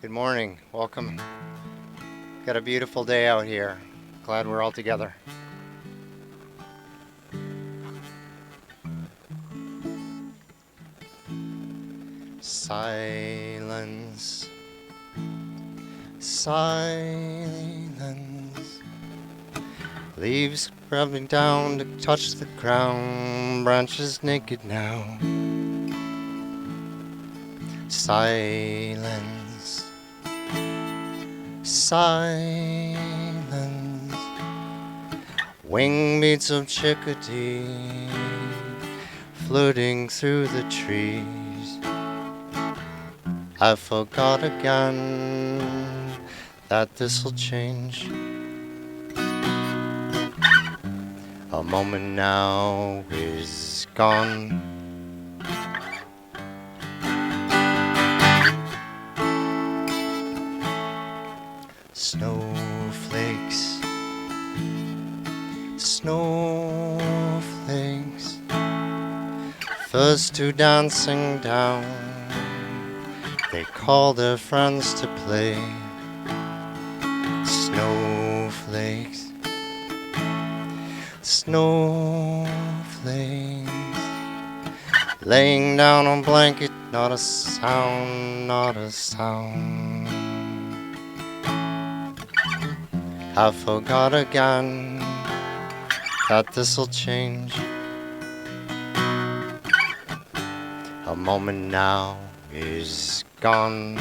Good morning. Welcome. Got a beautiful day out here. Glad we're all together. Silence. Silence. Leaves rubbing down to touch the ground. Branches naked now. Silence. Silence. Wing beats of chickadee floating through the trees. I forgot again that this'll change. A moment now is gone. Snowflakes, snowflakes, first two dancing down. They call their friends to play. Snowflakes, snowflakes, laying down on blanket, not a sound, not a sound. I forgot again that this'll change. A moment now is gone.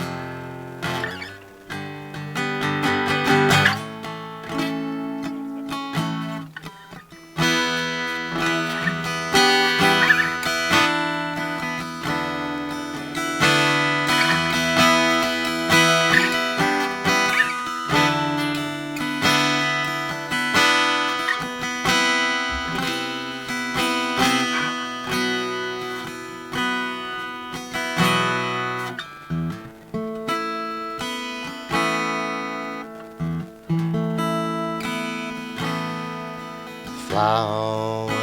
Flowers,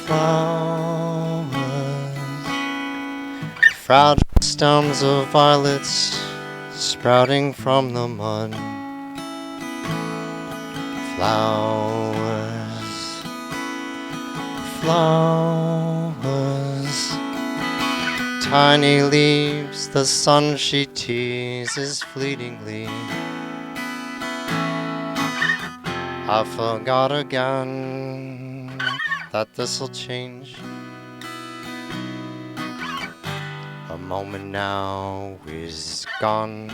flowers, fragile stems of violets sprouting from the mud. Flowers, flowers, tiny leaves, the sun she teases fleetingly. I forgot again that this'll change. A moment now is gone.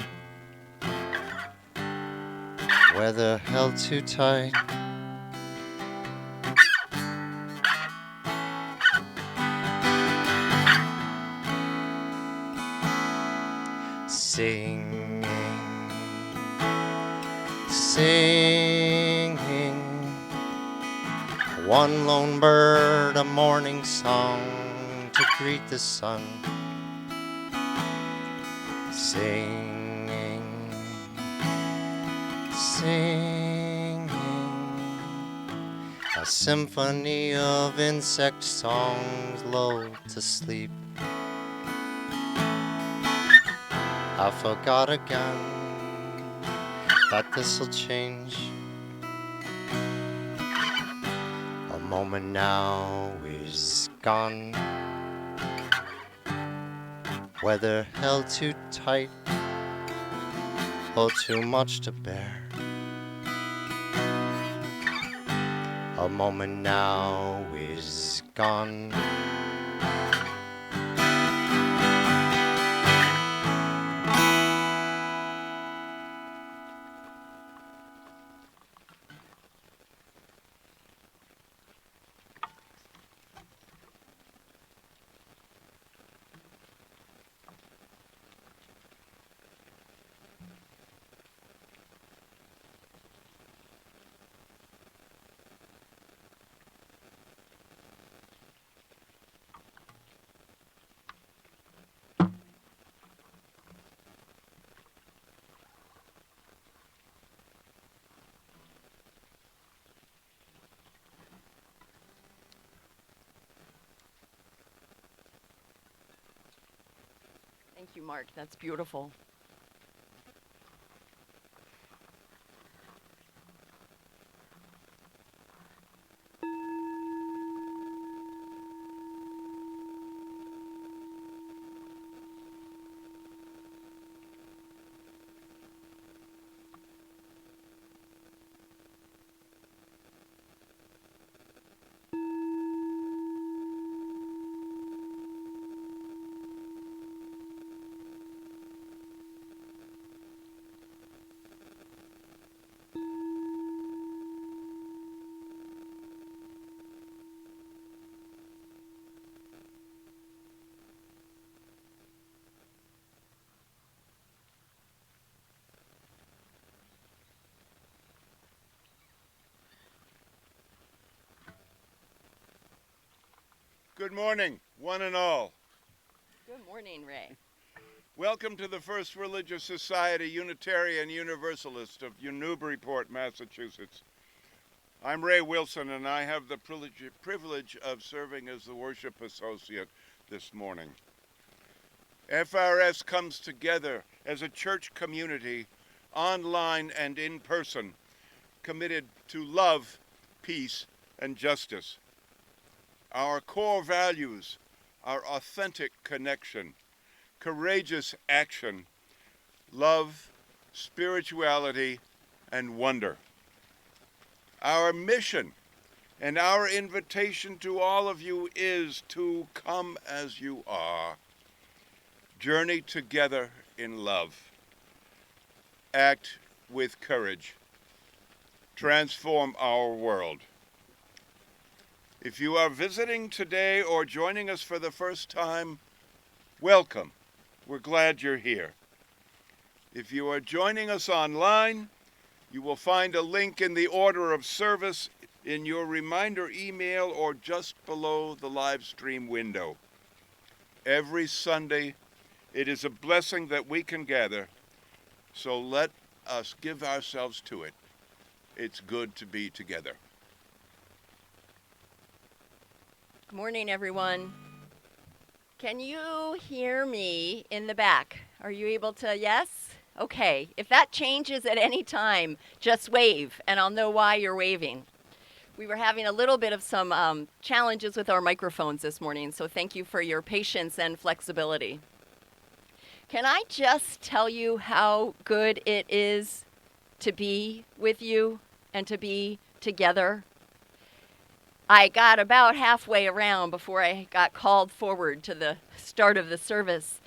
Weather held too tight. Singing, singing, one lone bird, a morning song to greet the sun. Singing, singing, a symphony of insect songs lulled to sleep. I forgot again that this'll change. A moment now is gone. Weather held too tight or too much to bear. A moment now is gone. Thank you, Mark. That's beautiful. Good morning, one and all. Good morning, Ray. Welcome to the First Religious Society Unitarian Universalist of Newburyport, Massachusetts. I'm Ray Wilson, and I have the privilege of serving as the worship associate this morning. FRS comes together as a church community, online and in person, committed to love, peace, and justice. Our core values are authentic connection, courageous action, love, spirituality, and wonder. Our mission and our invitation to all of you is to come as you are, journey together in love, act with courage, transform our world. If you are visiting today or joining us for the first time, welcome. We're glad you're here. If you are joining us online, you will find a link in the order of service in your reminder email or just below the live stream window. Every Sunday, it is a blessing that we can gather, so let us give ourselves to it. It's good to be together. Good morning, everyone. Can you hear me in the back? Are you able to, yes? Okay. If that changes at any time, just wave, and I'll know why you're waving. We were having a little bit of some challenges with our microphones this morning, so thank you for your patience and flexibility. Can I just tell you how good it is to be with you and to be together? I got about halfway around before I got called forward to the start of the service.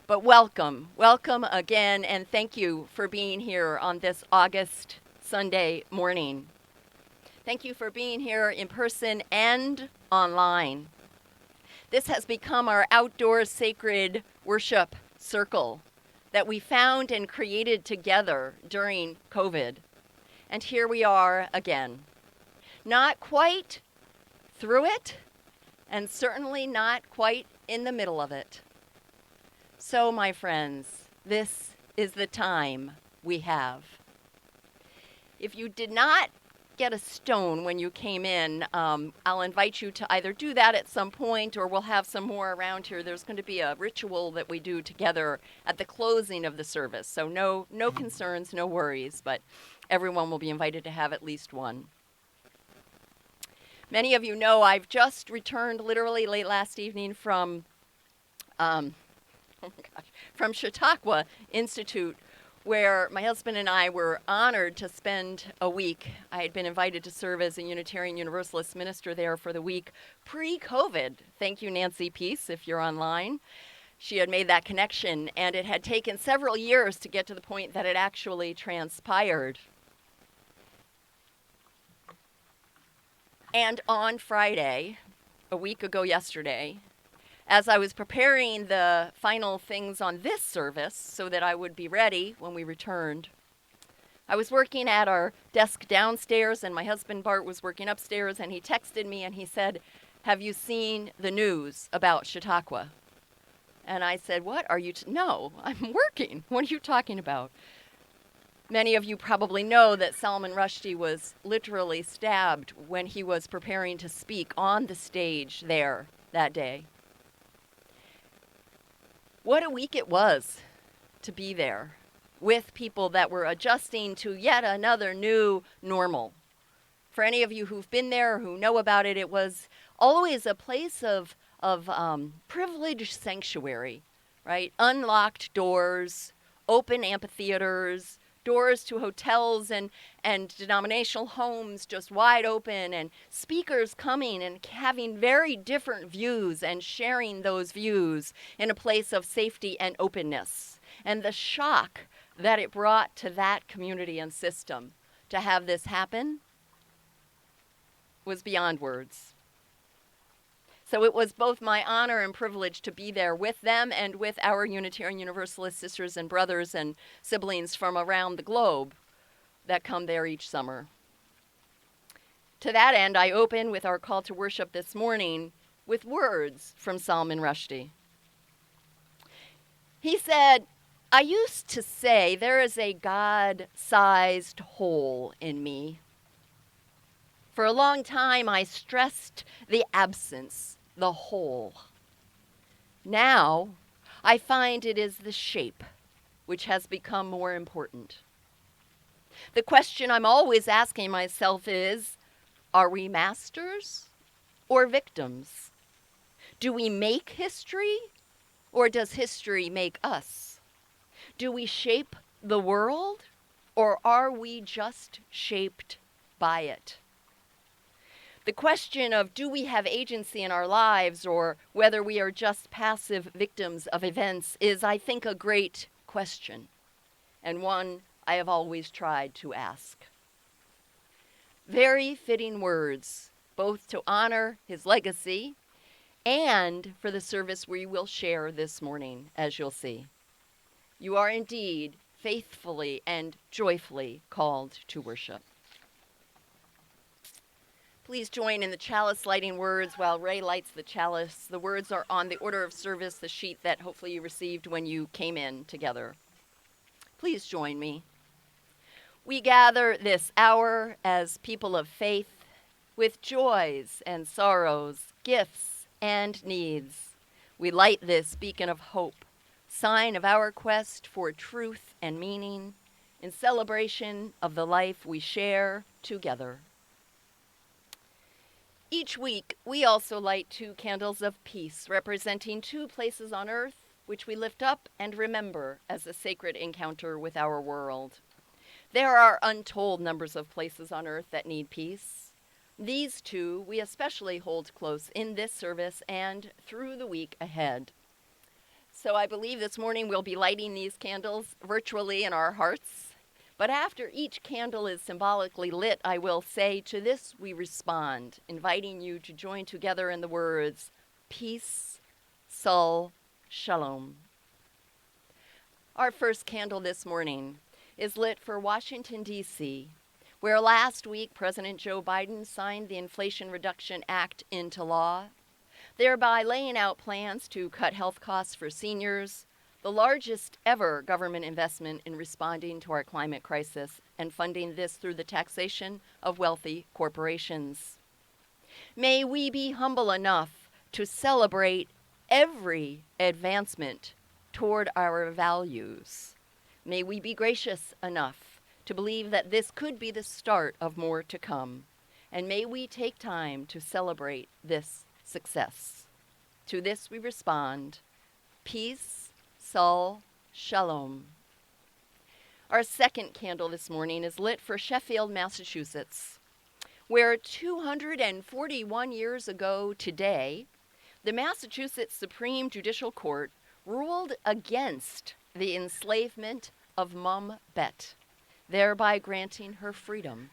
But welcome again, and thank you for being here on this August Sunday morning. Thank you for being here in person and online. This has become our outdoor sacred worship circle that we found and created together during COVID. And here we are again. Not quite through it, and certainly not quite in the middle of it. So, my friends, this is the time we have. If you did not get a stone when you came in, I'll invite you to either do that at some point, or we'll have some more around here. There's going to be a ritual that we do together at the closing of the service. So no concerns, no worries, but everyone will be invited to have at least one. Many of you know I've just returned literally late last evening from Chautauqua Institute, where my husband and I were honored to spend a week. I had been invited to serve as a Unitarian Universalist minister there for the week pre-COVID. Thank you, Nancy Peace, if you're online. She had made that connection, and it had taken several years to get to the point that it actually transpired. And on Friday, a week ago yesterday, as I was preparing the final things on this service so that I would be ready when we returned, I was working at our desk downstairs, and my husband Bart was working upstairs, and he texted me and he said, "Have you seen the news about Chautauqua?" And I said, "What are you no, I'm working. What are you talking about?" Many of you probably know that Salman Rushdie was literally stabbed when he was preparing to speak on the stage there that day. What a week it was to be there with people that were adjusting to yet another new normal. For any of you who've been there or who know about it, it was always a place of privileged sanctuary, right? Unlocked doors, open amphitheaters, doors to hotels and denominational homes just wide open, and speakers coming and having very different views and sharing those views in a place of safety and openness. And the shock that it brought to that community and system to have this happen was beyond words. So it was both my honor and privilege to be there with them and with our Unitarian Universalist sisters and brothers and siblings from around the globe that come there each summer. To that end, I open with our call to worship this morning with words from Salman Rushdie. He said, "I used to say there is a God-sized hole in me. For a long time, I stressed the absence, the hole. Now, I find it is the shape which has become more important. The question I'm always asking myself is, are we masters or victims? Do we make history, or does history make us? Do we shape the world, or are we just shaped by it? The question of do we have agency in our lives, or whether we are just passive victims of events, is, I think, a great question, and one I have always tried to ask." Very fitting words, both to honor his legacy and for the service we will share this morning, as you'll see. You are indeed faithfully and joyfully called to worship. Please join in the chalice lighting words while Ray lights the chalice. The words are on the order of service, the sheet that hopefully you received when you came in together. Please join me. We gather this hour as people of faith with joys and sorrows, gifts and needs. We light this beacon of hope, sign of our quest for truth and meaning, in celebration of the life we share together. Each week, we also light 2 candles of peace, representing 2 places on earth, which we lift up and remember as a sacred encounter with our world. There are untold numbers of places on earth that need peace. These 2 we especially hold close in this service and through the week ahead. So I believe this morning we'll be lighting these candles virtually in our hearts. But after each candle is symbolically lit, I will say, to this we respond, inviting you to join together in the words, peace, sol, shalom. Our first candle this morning is lit for Washington, D.C., where last week President Joe Biden signed the Inflation Reduction Act into law, thereby laying out plans to cut health costs for seniors, the largest ever government investment in responding to our climate crisis, and funding this through the taxation of wealthy corporations. May we be humble enough to celebrate every advancement toward our values. May we be gracious enough to believe that this could be the start of more to come. And may we take time to celebrate this success. To this we respond, peace, sol, shalom. Our second candle this morning is lit for Sheffield, Massachusetts, where 241 years ago today, the Massachusetts Supreme Judicial Court ruled against the enslavement of Mum Bet, thereby granting her freedom.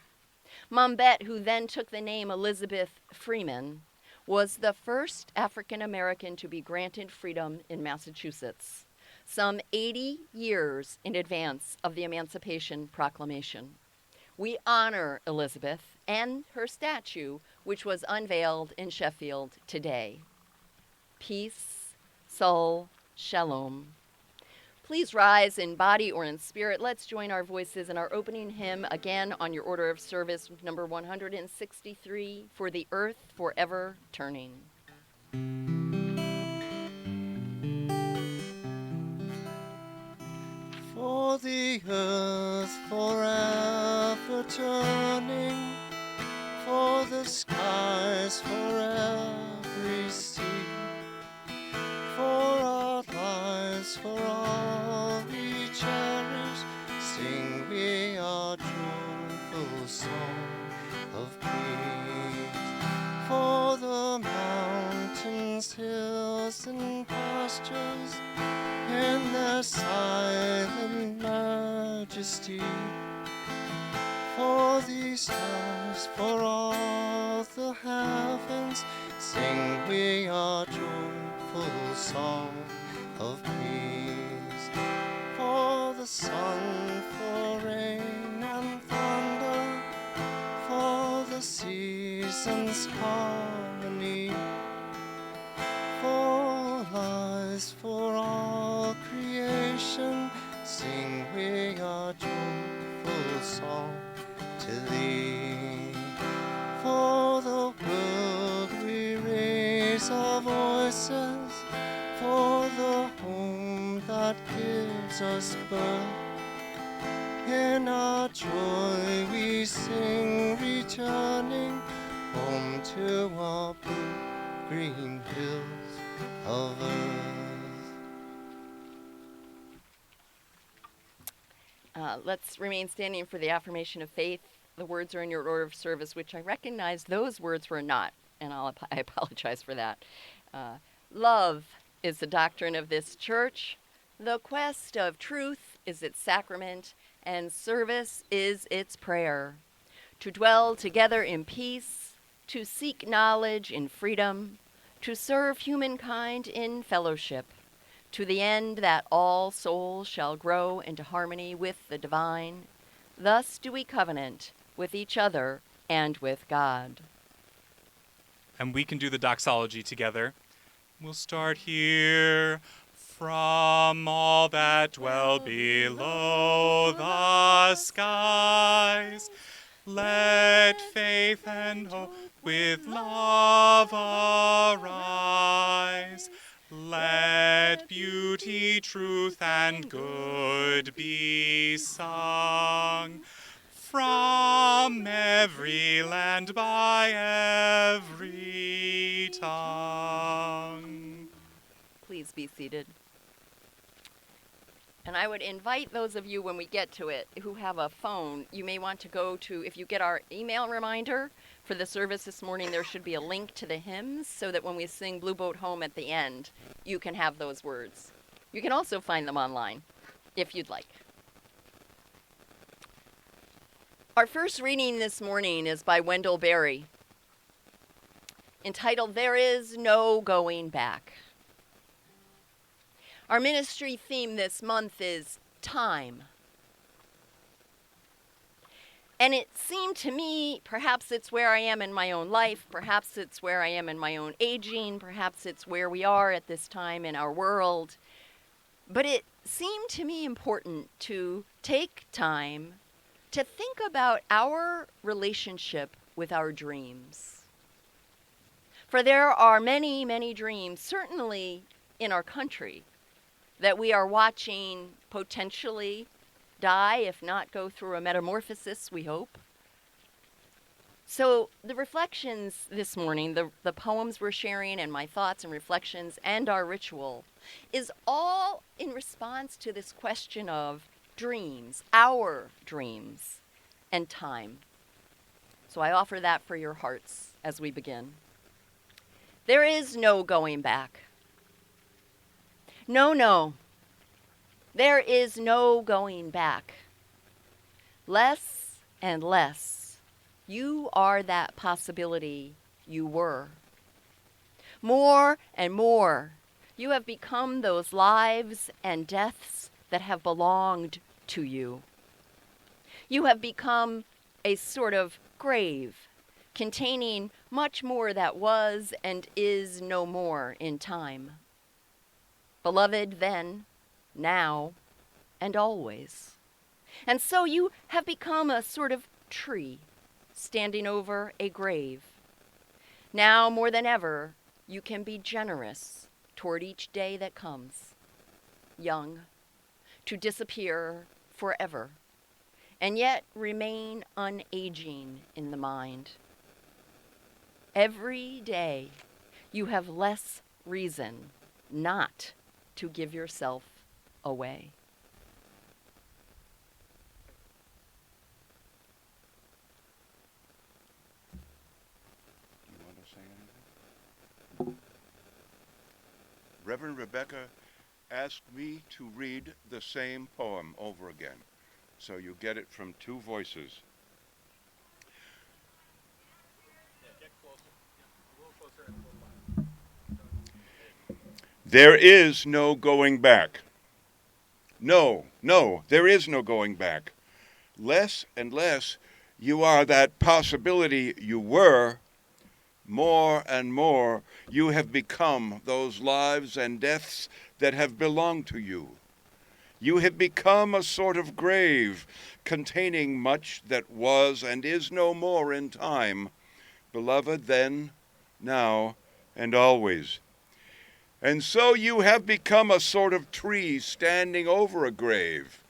Mum Bet, who then took the name Elizabeth Freeman, was the first African American to be granted freedom in Massachusetts, some 80 years in advance of the Emancipation Proclamation. We honor Elizabeth and her statue, which was unveiled in Sheffield today. Peace, sol, shalom. Please rise in body or in spirit. Let's join our voices in our opening hymn again on your order of service, number 163, For the Earth Forever Turning. the earth forever turning, for the skies for every sea, for our lives, for all we cherish, sing we our joyful song of peace. For the mountains, hills, and pastures, in their silent majesty, for these stars, for all the heavens, sing we our joyful song of peace. For the sun, for rain and thunder, for the seasons' harmony, for lies, for all creation, sing we our joyful song to thee. For the world we raise our voices, for the home that gives us birth. In our joy we sing, returning home to our blue green hills of earth. Let's remain standing for the affirmation of faith. The words are in your order of service, which I recognize those words were not, and I apologize for that. Love is the doctrine of this church. The quest of truth is its sacrament, and service is its prayer. To dwell together in peace, to seek knowledge in freedom, to serve humankind in fellowship, to the end that all souls shall grow into harmony with the divine. Thus do we covenant with each other and with God. And we can do the doxology together. We'll start here. From all that dwell below the skies, let faith and hope with love arise. Let beauty, truth, and good be sung from every land by every tongue. Please be seated. And I would invite those of you, when we get to it, who have a phone, you may want to go to, if you get our email reminder for the service this morning, there should be a link to the hymns so that when we sing Blue Boat Home at the end, you can have those words. You can also find them online, if you'd like. Our first reading this morning is by Wendell Berry, entitled, There Is No Going Back. Our ministry theme this month is time. And it seemed to me, perhaps it's where I am in my own life, perhaps it's where I am in my own aging, perhaps it's where we are at this time in our world, but it seemed to me important to take time to think about our relationship with our dreams. For there are many, many dreams, certainly in our country, that we are watching potentially die, if not go through a metamorphosis, we hope. So the reflections this morning, the poems we're sharing and my thoughts and reflections and our ritual is all in response to this question of dreams, our dreams, and time. So I offer that for your hearts as we begin. There is no going back. No, no. There is no going back. Less and less, you are that possibility you were. More and more, you have become those lives and deaths that have belonged to you. You have become a sort of grave containing much more that was and is no more in time. Beloved then, now, and always. And so you have become a sort of tree standing over a grave. Now more than ever, you can be generous toward each day that comes. Young, to disappear forever, and yet remain unaging in the mind. Every day, you have less reason not to give yourself away. Do you want to say anything? Reverend Rebecca asked me to read the same poem over again, so you get it from two voices. There is no going back. No, there is no going back. Less and less you are that possibility you were, more and more you have become those lives and deaths that have belonged to you. You have become a sort of grave containing much that was and is no more in time, beloved then, now, and always. And so you have become a sort of tree standing over a grave.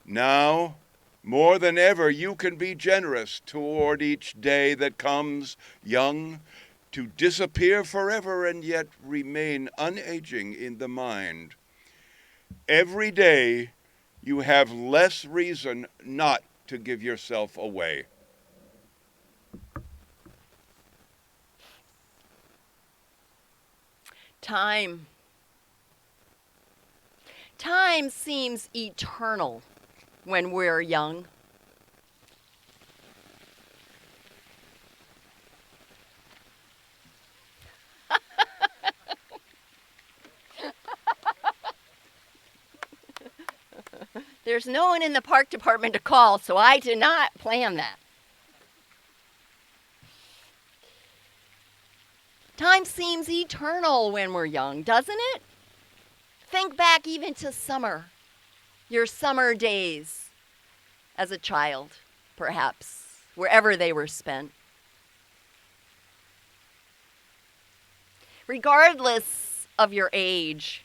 Now, more than ever, you can be generous toward each day that comes young, to disappear forever and yet remain unaging in the mind. Every day, you have less reason not to give yourself away. Time. Time seems eternal when we're young. There's no one in the park department to call, so I did not plan that. Time seems eternal when we're young, doesn't it? Think back even to summer, your summer days as a child, perhaps, wherever they were spent. Regardless of your age,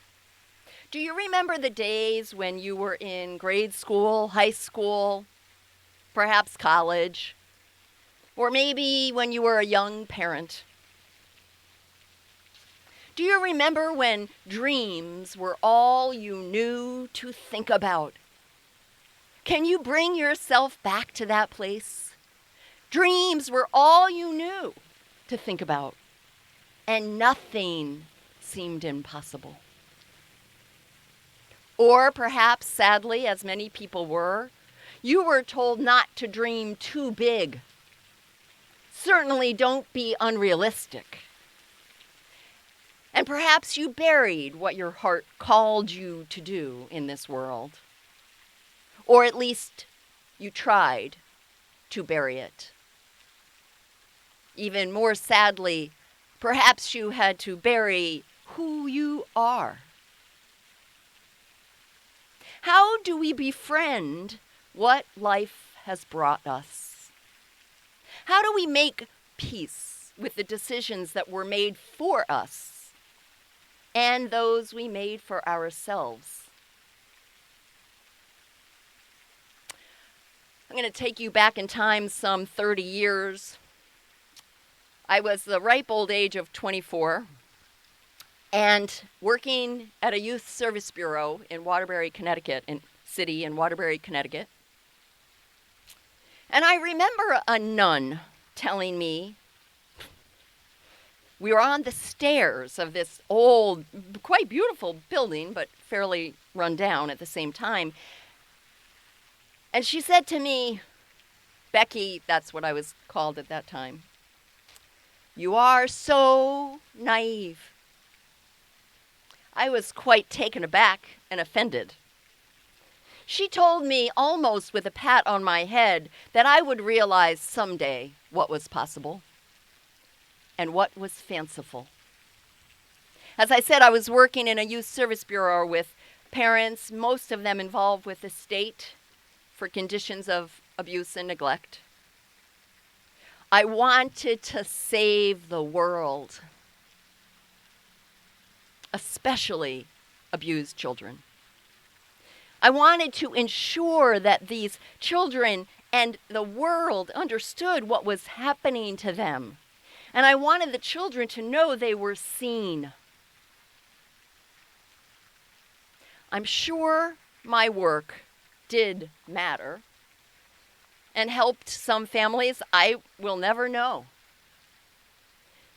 do you remember the days when you were in grade school, high school, perhaps college, or maybe when you were a young parent? Do you remember when dreams were all you knew to think about? Can you bring yourself back to that place? Dreams were all you knew to think about, and nothing seemed impossible. Or perhaps, sadly, as many people were, you were told not to dream too big. Certainly don't be unrealistic. And perhaps you buried what your heart called you to do in this world. Or at least you tried to bury it. Even more sadly, perhaps you had to bury who you are. How do we befriend what life has brought us? How do we make peace with the decisions that were made for us and those we made for ourselves? I'm going to take you back in time some 30 years. I was the ripe old age of 24 and working at a youth service bureau in Waterbury, Connecticut, in Waterbury, Connecticut. And I remember a nun telling me, we were on the stairs of this old, quite beautiful building, but fairly run down at the same time. And she said to me, Becky, that's what I was called at that time, you are so naive. I was quite taken aback and offended. She told me almost with a pat on my head that I would realize someday what was possible and what was fanciful. As I said, I was working in a youth service bureau with parents, most of them involved with the state for conditions of abuse and neglect. I wanted to save the world, especially abused children. I wanted to ensure that these children and the world understood what was happening to them. And I wanted the children to know they were seen. I'm sure my work did matter and helped some families I will never know.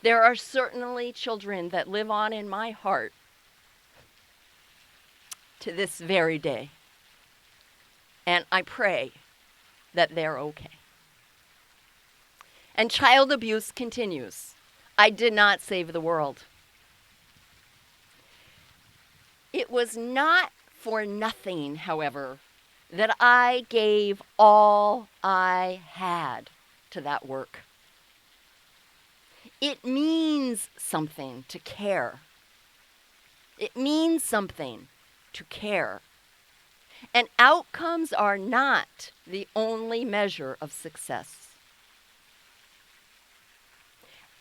There are certainly children that live on in my heart to this very day. And I pray that they're okay. And child abuse continues. I did not save the world. It was not for nothing, however, that I gave all I had to that work. It means something to care. It means something to care. And outcomes are not the only measure of success.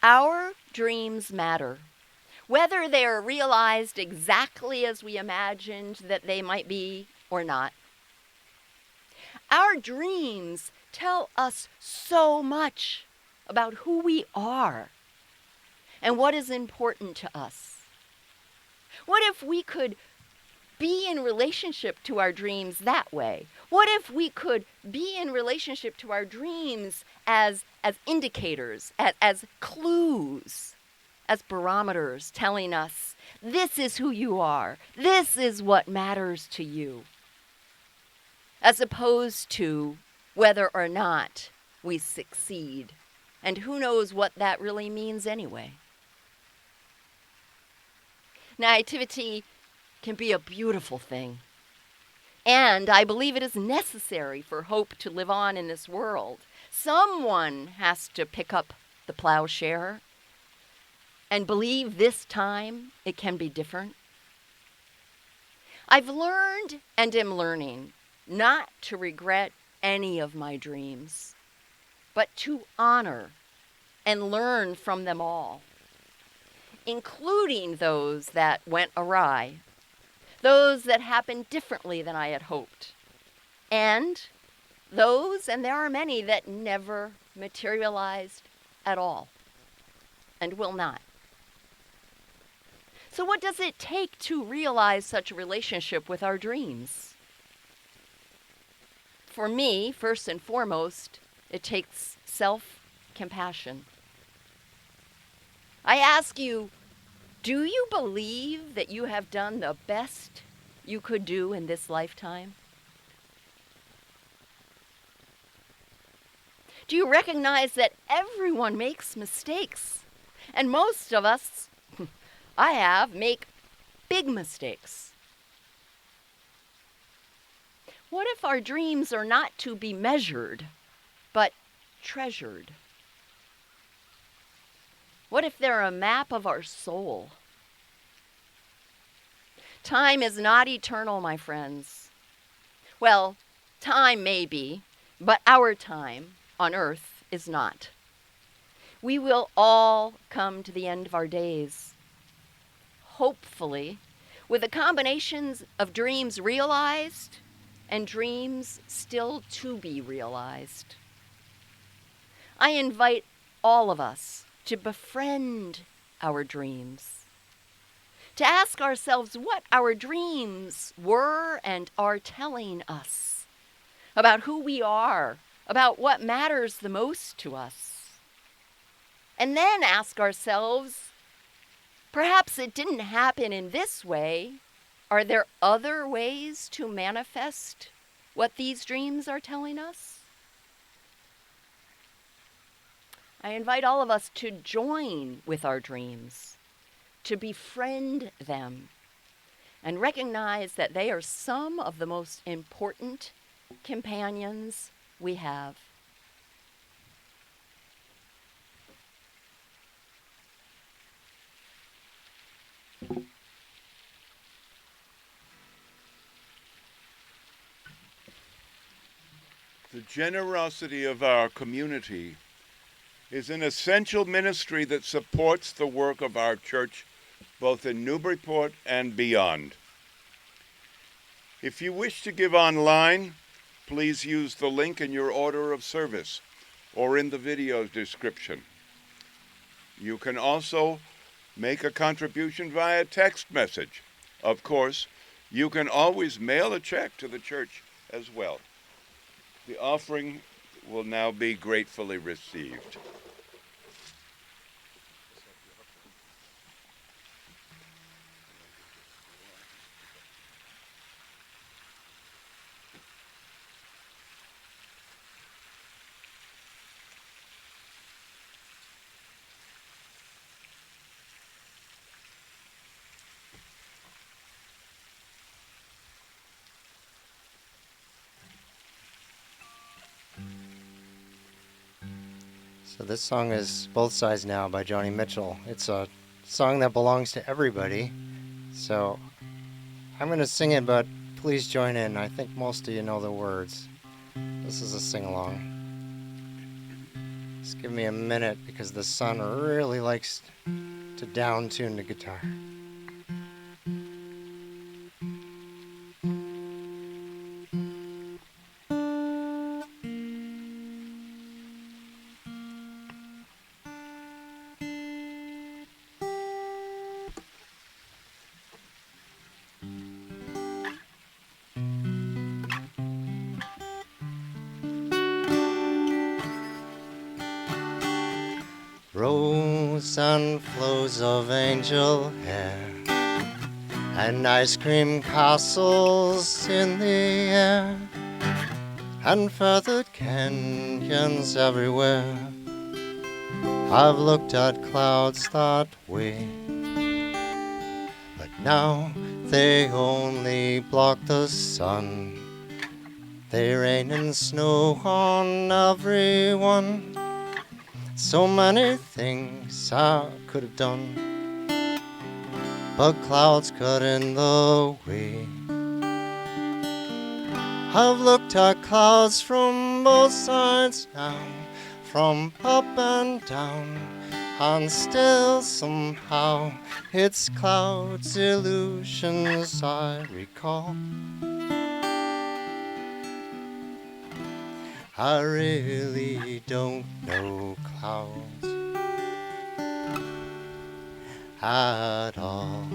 Our dreams matter, whether they are realized exactly as we imagined that they might be or not. Our dreams tell us so much about who we are and what is important to us. What if we could be in relationship to our dreams that way? What if we could be in relationship to our dreams as indicators, as clues, as barometers telling us, this is who you are, this is what matters to you, as opposed to whether or not we succeed. And who knows what that really means anyway. Naivety can be a beautiful thing. And I believe it is necessary for hope to live on in this world. Someone has to pick up the plowshare and believe this time it can be different. I've learned and am learning not to regret any of my dreams, but to honor and learn from them all, including those that went awry, those that happened differently than I had hoped, and those, and there are many, that never materialized at all and will not. So what does it take to realize such a relationship with our dreams? For me, first and foremost, it takes self-compassion. I ask you, do you believe that you have done the best you could do in this lifetime? Do you recognize that everyone makes mistakes? And most of us, make big mistakes. What if our dreams are not to be measured, but treasured? What if they're a map of our soul? Time is not eternal, my friends. Well, time may be, but our time on earth is not. We will all come to the end of our days, hopefully, with the combinations of dreams realized and dreams still to be realized. I invite all of us to befriend our dreams, to ask ourselves what our dreams were and are telling us about who we are, about what matters the most to us. And then ask ourselves, perhaps it didn't happen in this way. Are there other ways to manifest what these dreams are telling us? I invite all of us to join with our dreams, to befriend them, and recognize that they are some of the most important companions we have. The generosity of our community is an essential ministry that supports the work of our church both in Newburyport and beyond. If you wish to give online, please use the link in your order of service or in the video description. You can also make a contribution via text message. Of course, you can always mail a check to the church as well. The offering will now be gratefully received. So this song is Both Sides Now by Joni Mitchell. It's a song that belongs to everybody. So I'm going to sing it, but please join in. I think most of you know the words. This is a sing-along. Just give me a minute because the son really likes to down-tune the guitar. Rows and flows of angel hair and ice cream castles in the air and feathered canyons everywhere. I've looked at clouds that way, but now they only block the sun. They rain and snow on everyone. So many things I could have done, but clouds got in the way. I've looked at clouds from both sides now, from up and down, and still somehow it's clouds' illusions I recall. I really don't know clouds at all.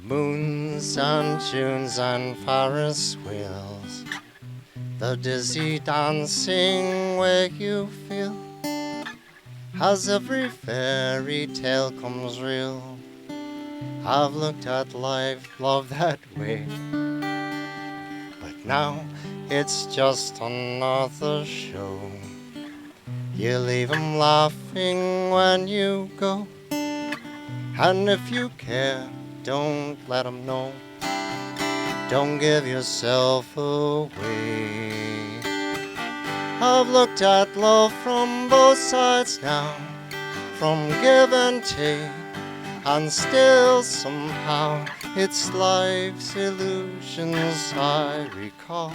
Moons and Junes and Ferris wheels, the dizzy dancing way you feel, as every fairy tale comes real. I've looked at life, love that way, but now it's just another show. You leave 'em laughing when you go, and if you care, don't let 'em know. Don't give yourself away. I've looked at love from both sides now, from give and take, and still somehow it's life's illusions I recall.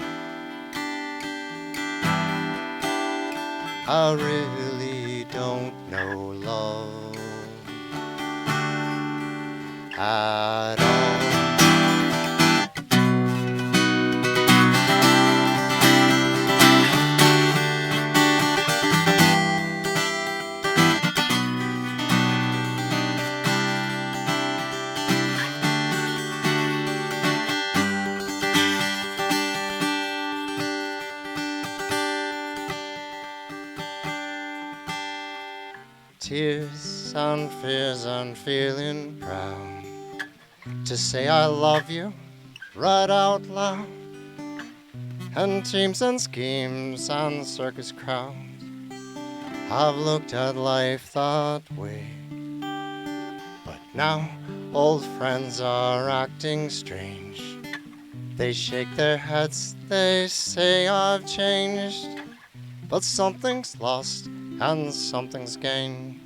I really don't know love at all. Tears and fears and feeling proud to say I love you right out loud, and dreams and schemes and circus crowds. I've looked at life that way, but now old friends are acting strange. They shake their heads, they say I've changed, but something's lost and something's gained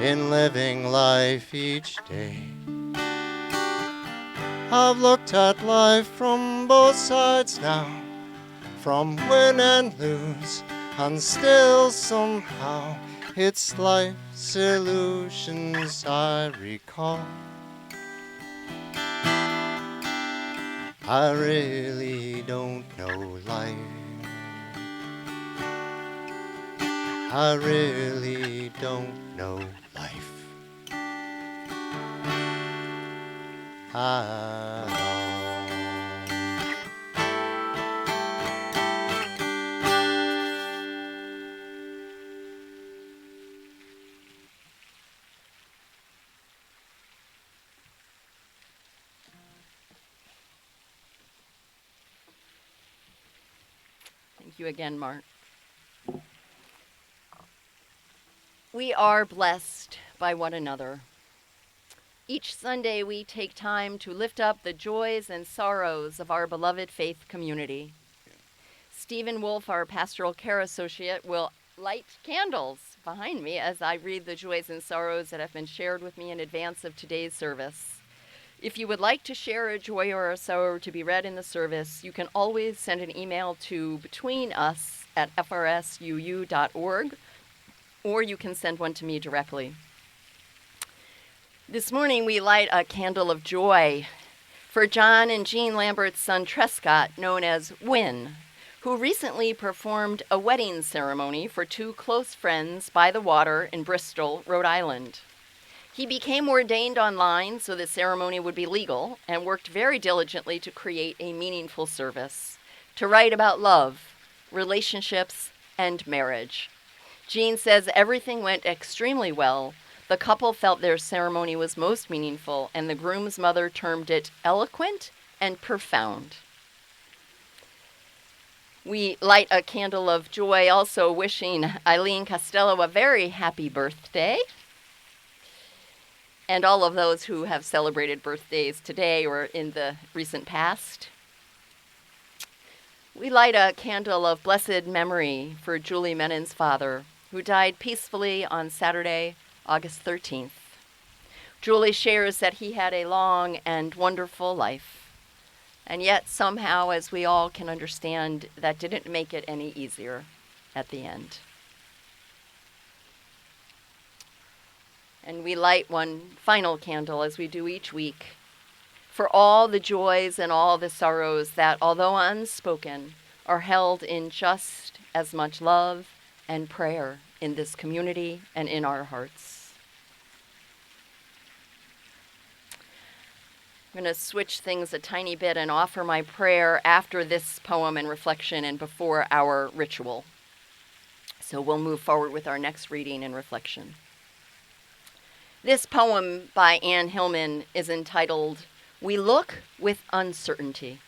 in living life each day. I've looked at life from both sides now, from win and lose, and still somehow it's life's illusions I recall. I really don't know life. I really don't know life at all. Thank you again, Mark. We are blessed by one another. Each Sunday, we take time to lift up the joys and sorrows of our beloved faith community. Stephen Wolf, our pastoral care associate, will light candles behind me as I read the joys and sorrows that have been shared with me in advance of today's service. If you would like to share a joy or a sorrow to be read in the service, you can always send an email to betweenus@frσuu.org, or you can send one to me directly. This morning we light a candle of joy for John and Jean Lambert's son Trescott, known as Wynne, who recently performed a wedding ceremony for two close friends by the water in Bristol, Rhode Island. He became ordained online so the ceremony would be legal and worked very diligently to create a meaningful service, to write about love, relationships, and marriage. Jean says everything went extremely well. The couple felt their ceremony was most meaningful, and the groom's mother termed it eloquent and profound. We light a candle of joy also wishing Eileen Costello a very happy birthday, and all of those who have celebrated birthdays today or in the recent past. We light a candle of blessed memory for Julie Menon's father, who died peacefully on Saturday, August 13th. Julie shares that he had a long and wonderful life, and yet somehow, as we all can understand, that didn't make it any easier at the end. And we light one final candle, as we do each week, for all the joys and all the sorrows that, although unspoken, are held in just as much love and prayer in this community and in our hearts. I'm going to switch things a tiny bit and offer my prayer after this poem and reflection and before our ritual. So we'll move forward with our next reading and reflection. This poem by Anne Hillman is entitled, "We Look with Uncertainty."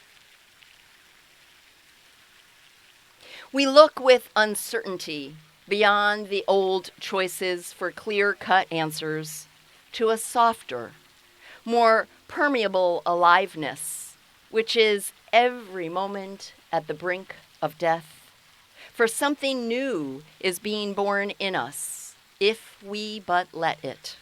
We look with uncertainty beyond the old choices for clear-cut answers to a softer, more permeable aliveness, which is every moment at the brink of death. For something new is being born in us, if we but let it.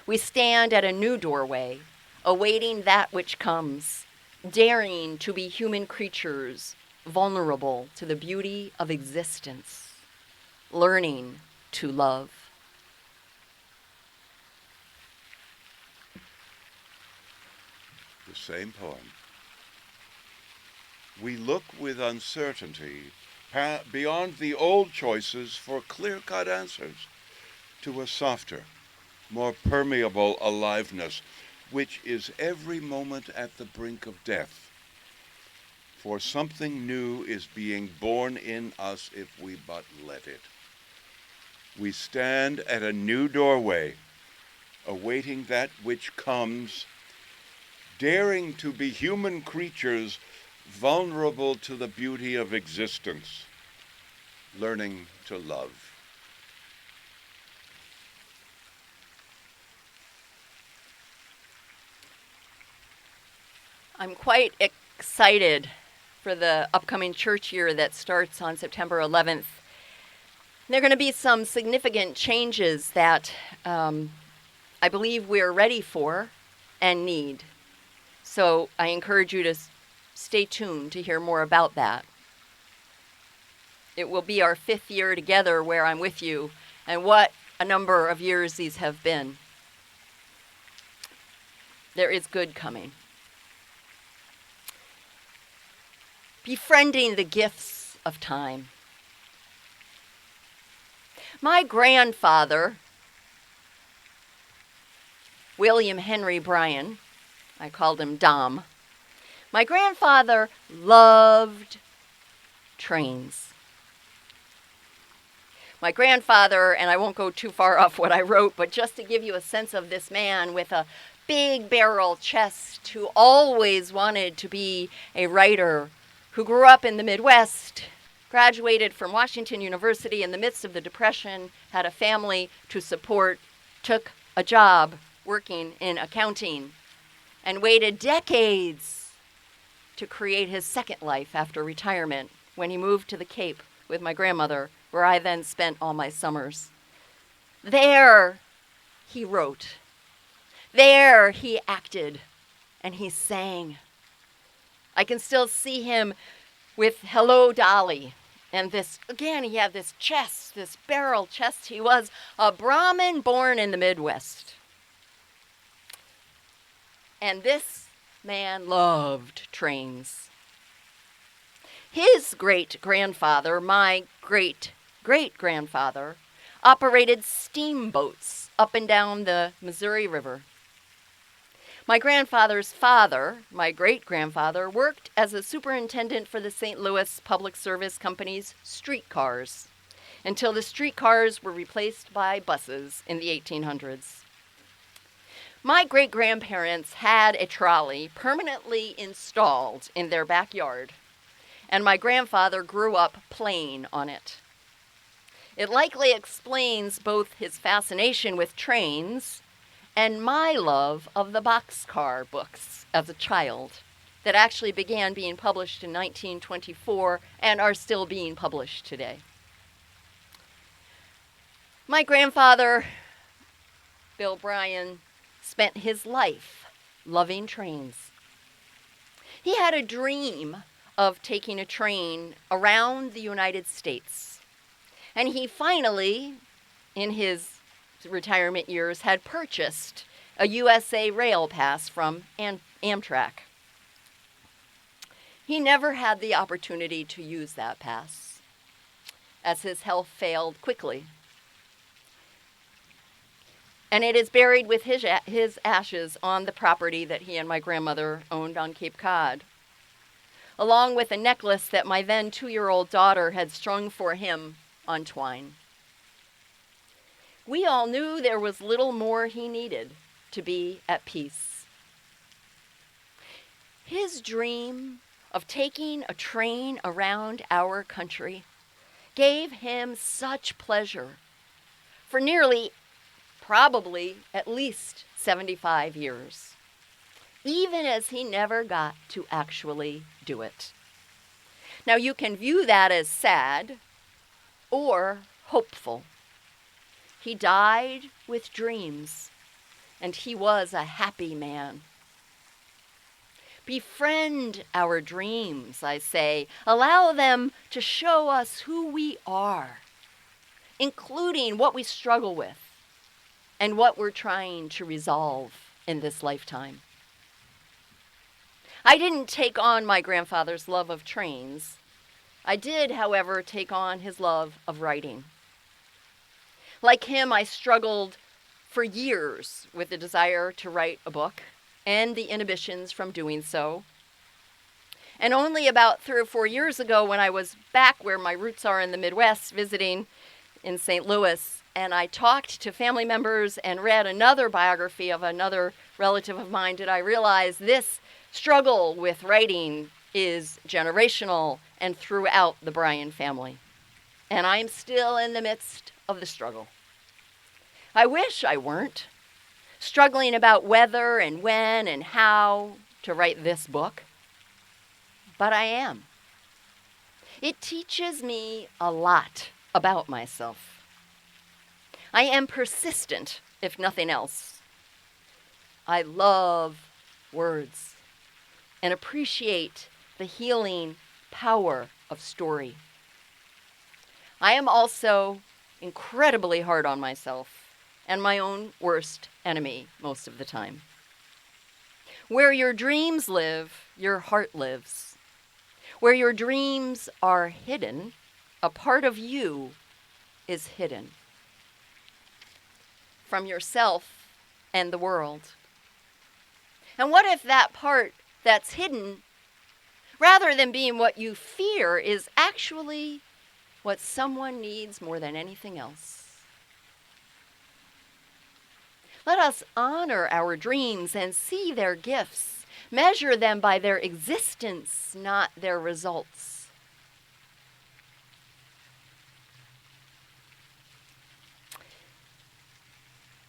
We stand at a new doorway, awaiting that which comes, daring to be human creatures, vulnerable to the beauty of existence, learning to love. The same poem. We look with uncertainty beyond the old choices for clear-cut answers to a softer, more permeable aliveness, which is every moment at the brink of death. For something new is being born in us if we but let it. We stand at a new doorway, awaiting that which comes, daring to be human creatures vulnerable to the beauty of existence, learning to love. I'm quite excited for the upcoming church year that starts on September 11th. There are going to be some significant changes that I believe we're ready for and need. So I encourage you to stay tuned to hear more about that. It will be our 5th year together where I'm with you, and what a number of years these have been. There is good coming. Befriending the gifts of time. My grandfather, William Henry Bryan, I called him Dom. My grandfather loved trains. My grandfather, and I won't go too far off what I wrote, but just to give you a sense of this man with a big barrel chest who always wanted to be a writer, who grew up in the Midwest, graduated from Washington University in the midst of the Depression, had a family to support, took a job working in accounting, and waited decades to create his second life after retirement when he moved to the Cape with my grandmother, where I then spent all my summers. There he wrote. There he acted, and he sang. I can still see him with Hello, Dolly. And this, again, he had this chest, this barrel chest. He was a Brahmin born in the Midwest. And this man loved trains. His great-grandfather, my great-great-grandfather, operated steamboats up and down the Missouri River. My grandfather's father, my great-grandfather, worked as a superintendent for the St. Louis Public Service Company's streetcars until the streetcars were replaced by buses in the 1800s. My great-grandparents had a trolley permanently installed in their backyard, and my grandfather grew up playing on it. It likely explains both his fascination with trains and my love of the boxcar books as a child that actually began being published in 1924 and are still being published today. My grandfather, Bill Bryan, spent his life loving trains. He had a dream of taking a train around the United States, and he finally, in his retirement years, had purchased a USA Rail Pass from Amtrak. He never had the opportunity to use that pass, as his health failed quickly. And it is buried with his ashes on the property that he and my grandmother owned on Cape Cod, along with a necklace that my then 2-year-old daughter had strung for him on twine. We all knew there was little more he needed to be at peace. His dream of taking a train around our country gave him such pleasure for nearly, probably at least 75 years, even as he never got to actually do it. Now, you can view that as sad or hopeful. He died with dreams, and he was a happy man. Befriend our dreams, I say. Allow them to show us who we are, including what we struggle with and what we're trying to resolve in this lifetime. I didn't take on my grandfather's love of trains. I did, however, take on his love of writing. Like him, I struggled for years with the desire to write a book and the inhibitions from doing so. And only about 3 or 4 years ago, when I was back where my roots are in the Midwest, visiting in St. Louis, and I talked to family members and read another biography of another relative of mine, did I realize this struggle with writing is generational and throughout the Bryan family. And I'm still in the midst of the struggle. I wish I weren't struggling about whether and when and how to write this book, but I am. It teaches me a lot about myself. I am persistent, if nothing else. I love words and appreciate the healing power of story. I am also incredibly hard on myself and my own worst enemy most of the time. Where your dreams live, your heart lives. Where your dreams are hidden, a part of you is hidden from yourself and the world. And what if that part that's hidden, rather than being what you fear, is actually what someone needs more than anything else? Let us honor our dreams and see their gifts, measure them by their existence, not their results.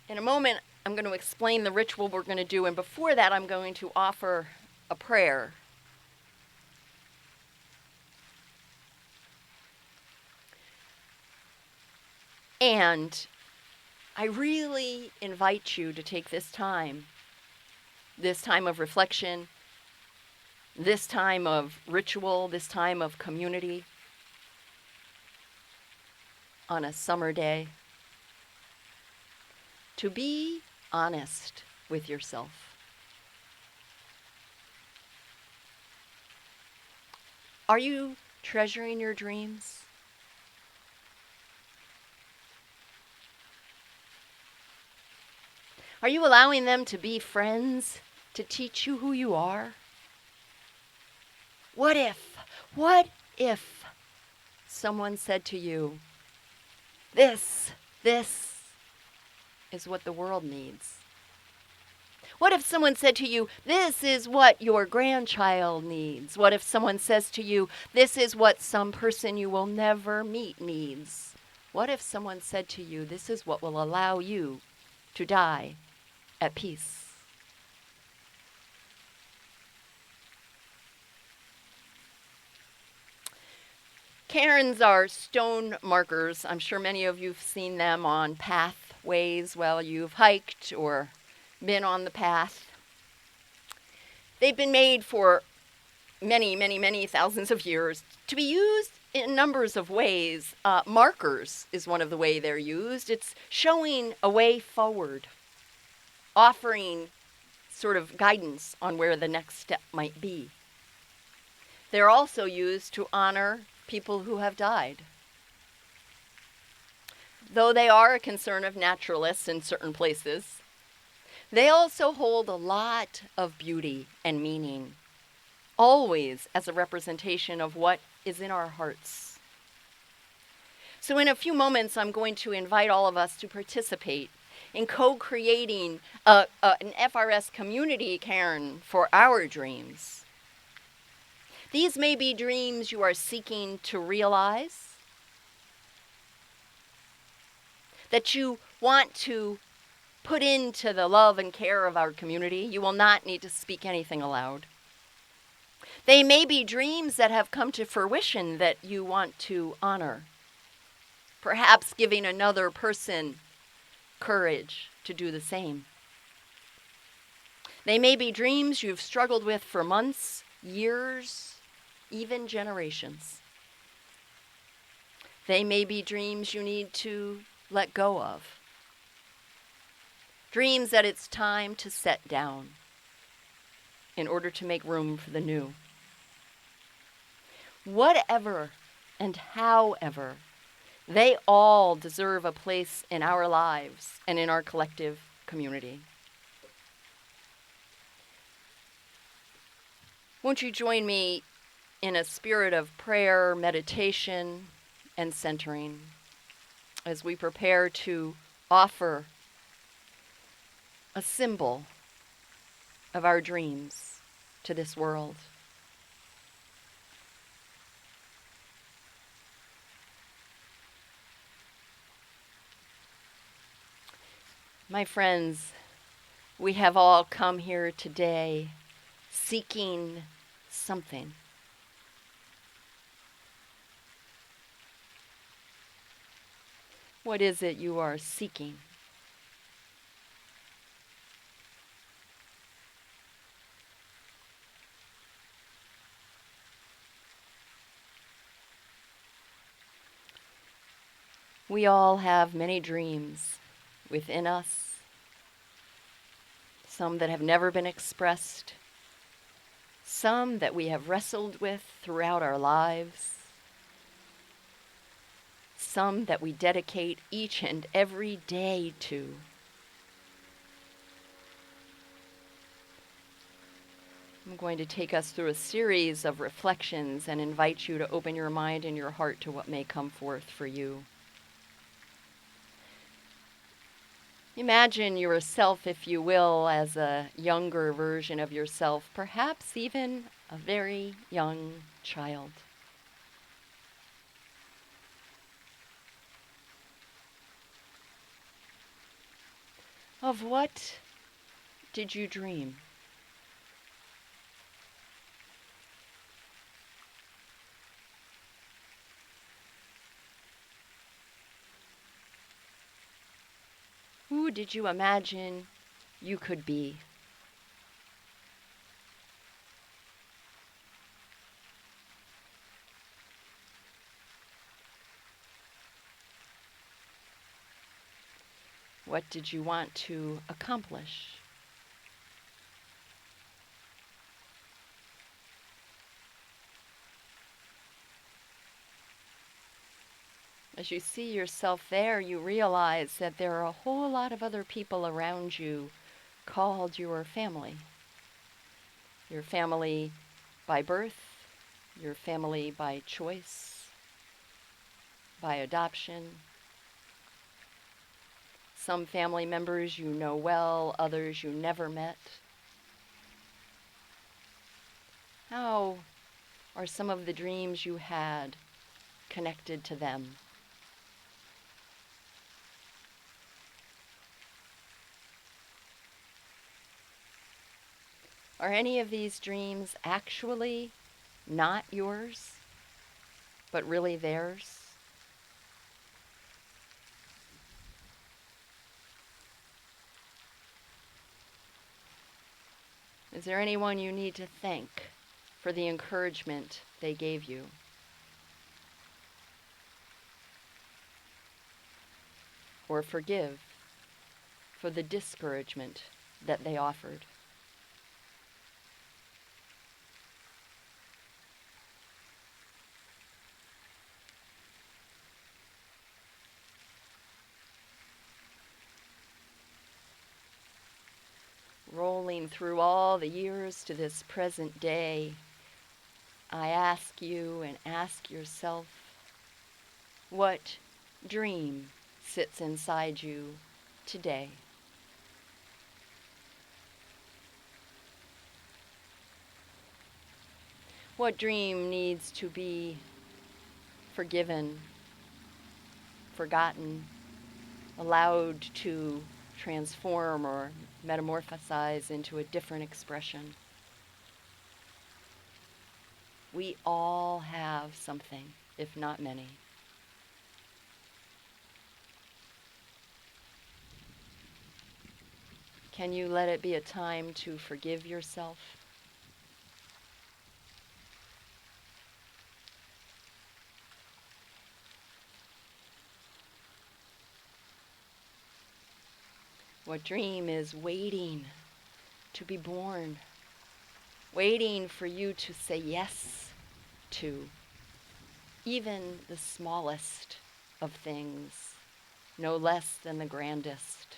In a moment, I'm going to explain the ritual we're going to do, and before that, I'm going to offer a prayer. And I really invite you to take this time of reflection, this time of ritual, this time of community on a summer day, to be honest with yourself. Are you treasuring your dreams? Are you allowing them to be friends, to teach you who you are? What if someone said to you, this is what the world needs? What if someone said to you, this is what your grandchild needs? What if someone says to you, this is what some person you will never meet needs? What if someone said to you, this is what will allow you to die at peace? Cairns are stone markers. I'm sure many of you have seen them on pathways while you've hiked or been on the path. They've been made for many thousands of years to be used in numbers of ways. Markers is one of the ways they're used. It's showing a way forward, offering sort of guidance on where the next step might be. They're also used to honor people who have died. Though they are a concern of naturalists in certain places, they also hold a lot of beauty and meaning, always as a representation of what is in our hearts. So in a few moments, I'm going to invite all of us to participate in co-creating an FRS community cairn for our dreams. These may be dreams you are seeking to realize, that you want to put into the love and care of our community. You will not need to speak anything aloud. They may be dreams that have come to fruition that you want to honor, perhaps giving another person courage to do the same. They may be dreams you've struggled with for months, years, even generations. They may be dreams you need to let go of. Dreams that it's time to set down in order to make room for the new. Whatever and however, they all deserve a place in our lives and in our collective community. Won't you join me in a spirit of prayer, meditation, and centering as we prepare to offer a symbol of our dreams to this world. My friends, we have all come here today seeking something. What is it you are seeking? We all have many dreams within us, some that have never been expressed, some that we have wrestled with throughout our lives, some that we dedicate each and every day to. I'm going to take us through a series of reflections and invite you to open your mind and your heart to what may come forth for you. Imagine yourself, if you will, as a younger version of yourself, perhaps even a very young child. Of what did you dream? Who did you imagine you could be? What did you want to accomplish? As you see yourself there, you realize that there are a whole lot of other people around you called your family. Your family by birth, your family by choice, by adoption. Some family members you know well, others you never met. How are some of the dreams you had connected to them? Are any of these dreams actually not yours, but really theirs? Is there anyone you need to thank for the encouragement they gave you? Or forgive for the discouragement that they offered? Rolling through all the years to this present day, I ask you and ask yourself, what dream sits inside you today? What dream needs to be forgiven, forgotten, allowed to transform or metamorphosize into a different expression? We all have something, if not many. Can you let it be a time to forgive yourself? What dream is waiting to be born, waiting for you to say yes to, even the smallest of things, no less than the grandest?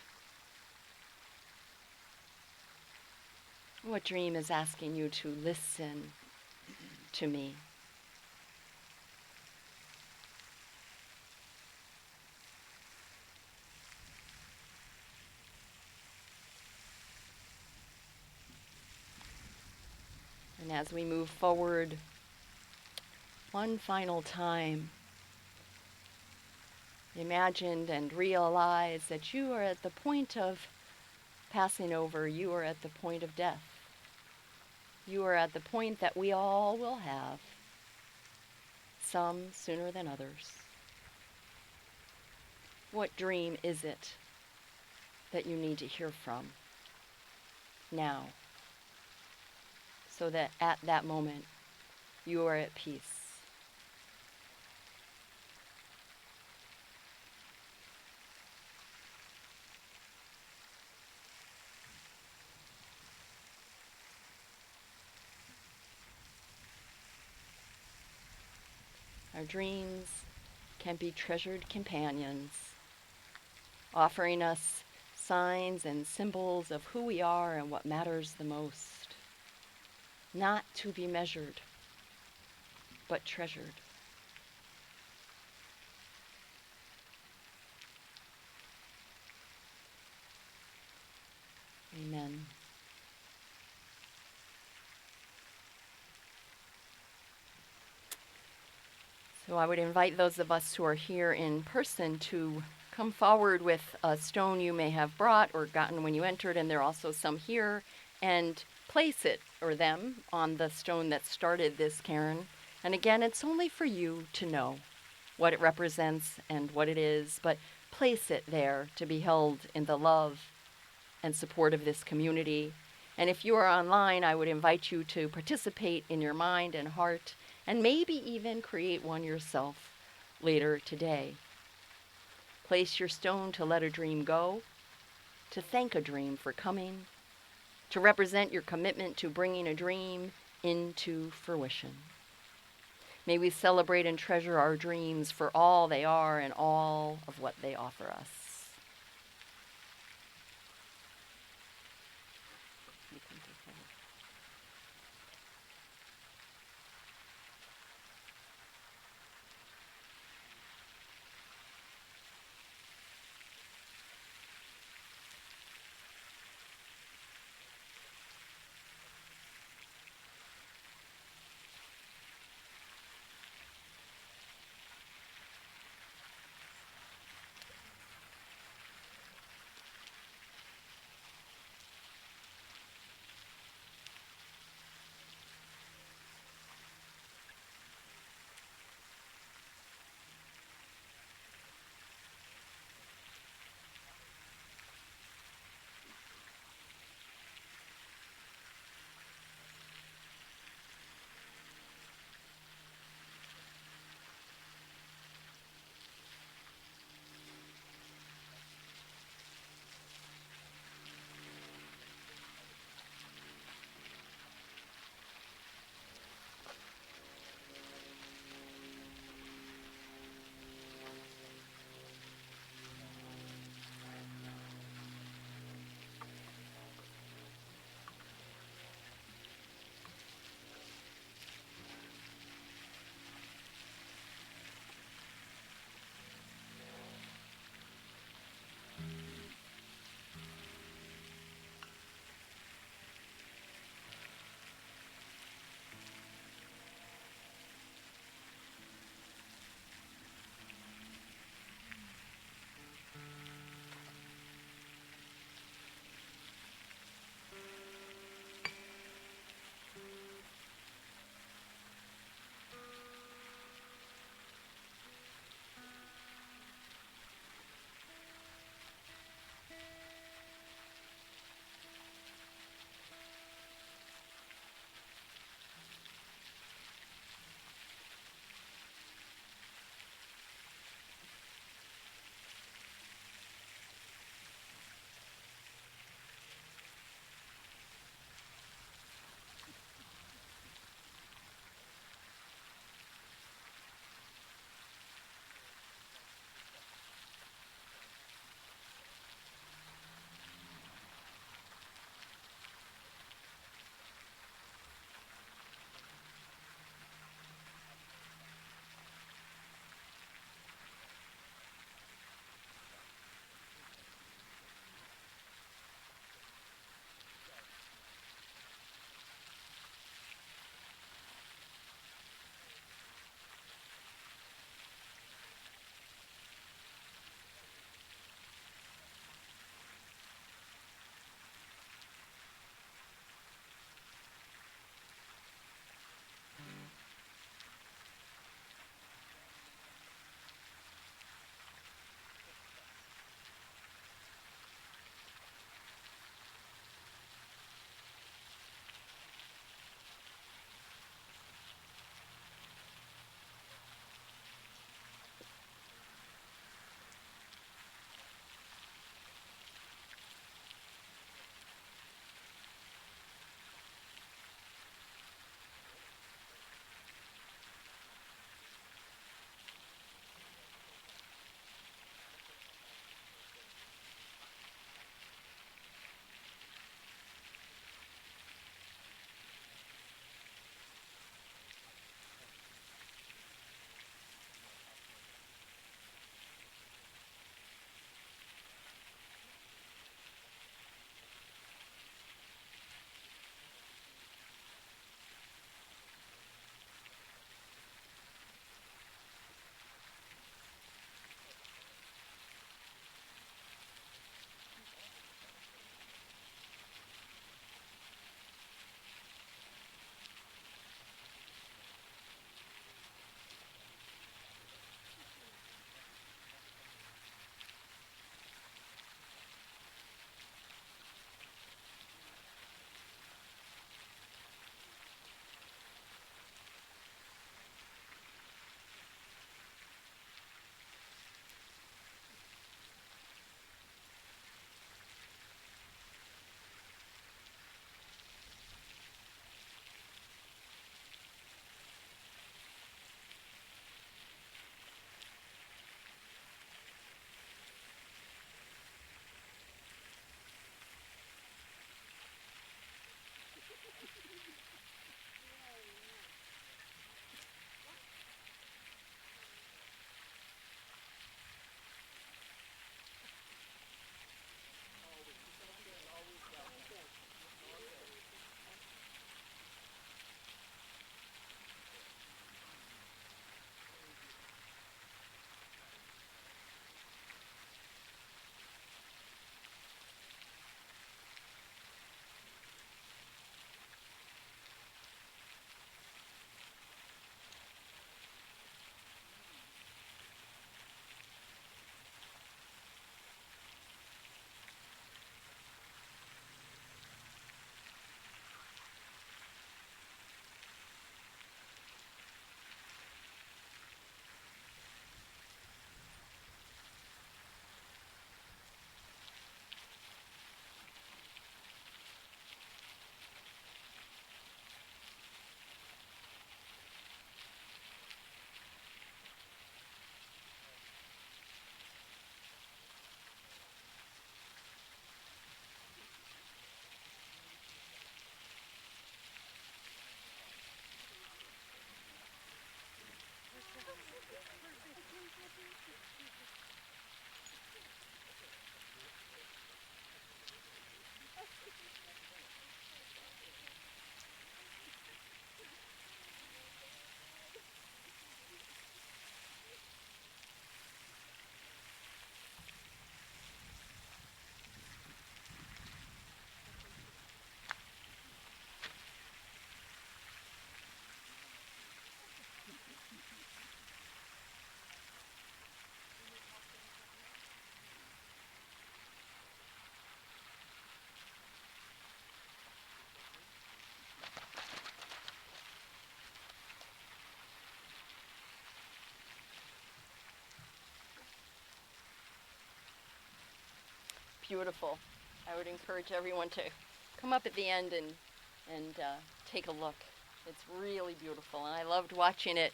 What dream is asking you to listen to me? And as we move forward, one final time, imagine and realize that you are at the point of passing over. You are at the point of death. You are at the point that we all will have, some sooner than others. What dream is it that you need to hear from now, so that at that moment you are at peace? Our dreams can be treasured companions, offering us signs and symbols of who we are and what matters the most, not to be measured, but treasured. Amen. So I would invite those of us who are here in person to come forward with a stone you may have brought or gotten when you entered, and there are also some here, and place it or them on the stone that started this cairn. And again, it's only for you to know what it represents and what it is, but place it there to be held in the love and support of this community. And if you are online, I would invite you to participate in your mind and heart, and maybe even create one yourself later today. Place your stone to let a dream go, to thank a dream for coming, to represent your commitment to bringing a dream into fruition. May we celebrate and treasure our dreams for all they are and all of what they offer us. beautiful. I would encourage everyone to come up at the end and take a look. It's really beautiful, and I loved watching it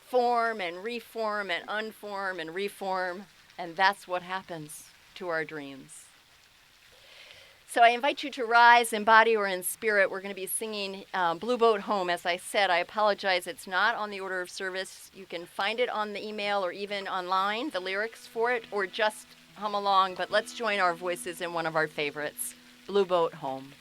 form and reform and unform and reform, and that's what happens to our dreams. So I invite you to rise in body or in spirit. We're going to be singing Blue Boat Home. As I said, I apologize. It's not on the order of service. You can find it on the email or even online, the lyrics for it, or just hum along. But let's join our voices in one of our favorites, Blue Boat Home.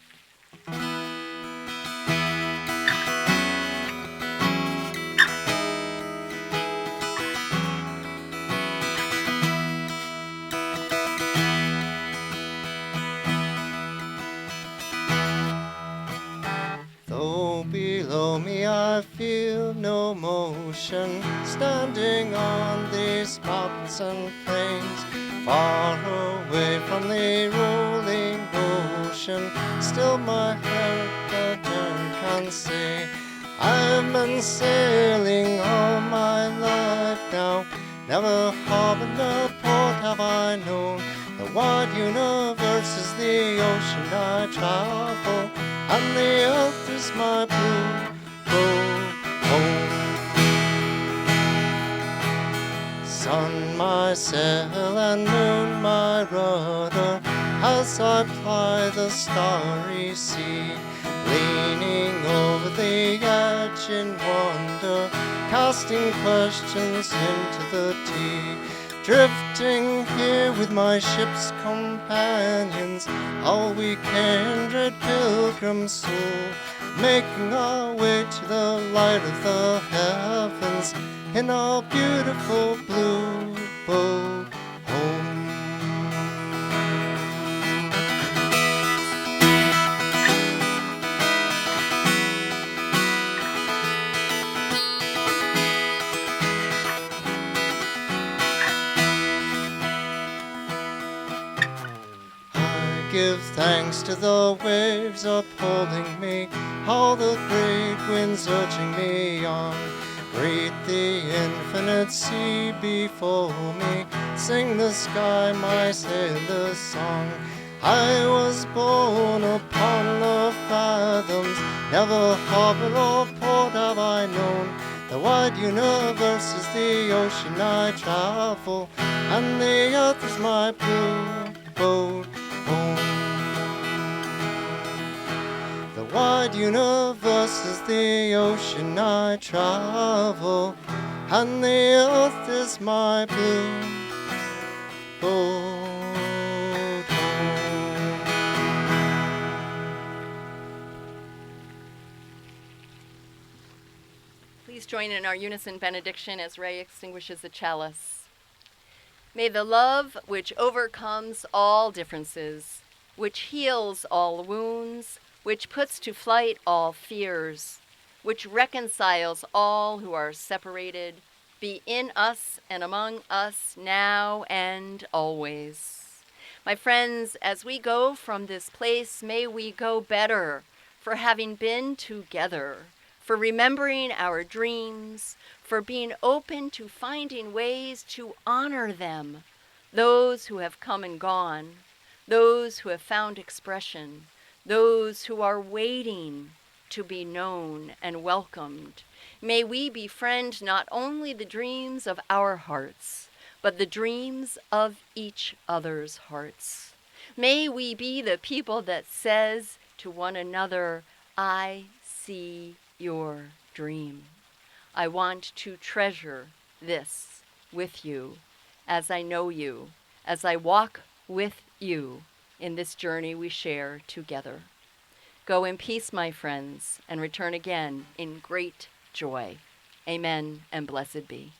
Though below me I feel no motion, standing on these mountains and plains, far away from the rolling ocean, still my heart can say, I've been sailing all my life now, never harbored a port have I known. The wide universe is the ocean I travel, and the earth is my blue boat home. Sun my sail and moon my rudder, as I ply the starry sea, leaning over the edge in wonder, casting questions into the deep. Drifting here with my ship's companions, all we kindred pilgrim soul, making our way to the light of the heavens in our beautiful blue boat home. Give thanks to the waves upholding me, all the great winds urging me on. Greet the infinite sea before me, sing the sky my sailor's song. I was born upon the fathoms, never harbor or port have I known. The wide universe is the ocean I travel, and the earth is my blue boat home. The wide universe is the ocean I travel, and the earth is my blue boat home. Please join in our unison benediction as Ray extinguishes the chalice. May the love which overcomes all differences, which heals all wounds, which puts to flight all fears, which reconciles all who are separated, be in us and among us now and always. My friends, as we go from this place, may we go better for having been together, for remembering our dreams, for being open to finding ways to honor them, those who have come and gone, those who have found expression, those who are waiting to be known and welcomed. May we befriend not only the dreams of our hearts, but the dreams of each other's hearts. May we be the people that says to one another, I see your dream. I want to treasure this with you as I know you, as I walk with you in this journey we share together. Go in peace, my friends, and return again in great joy. Amen and blessed be.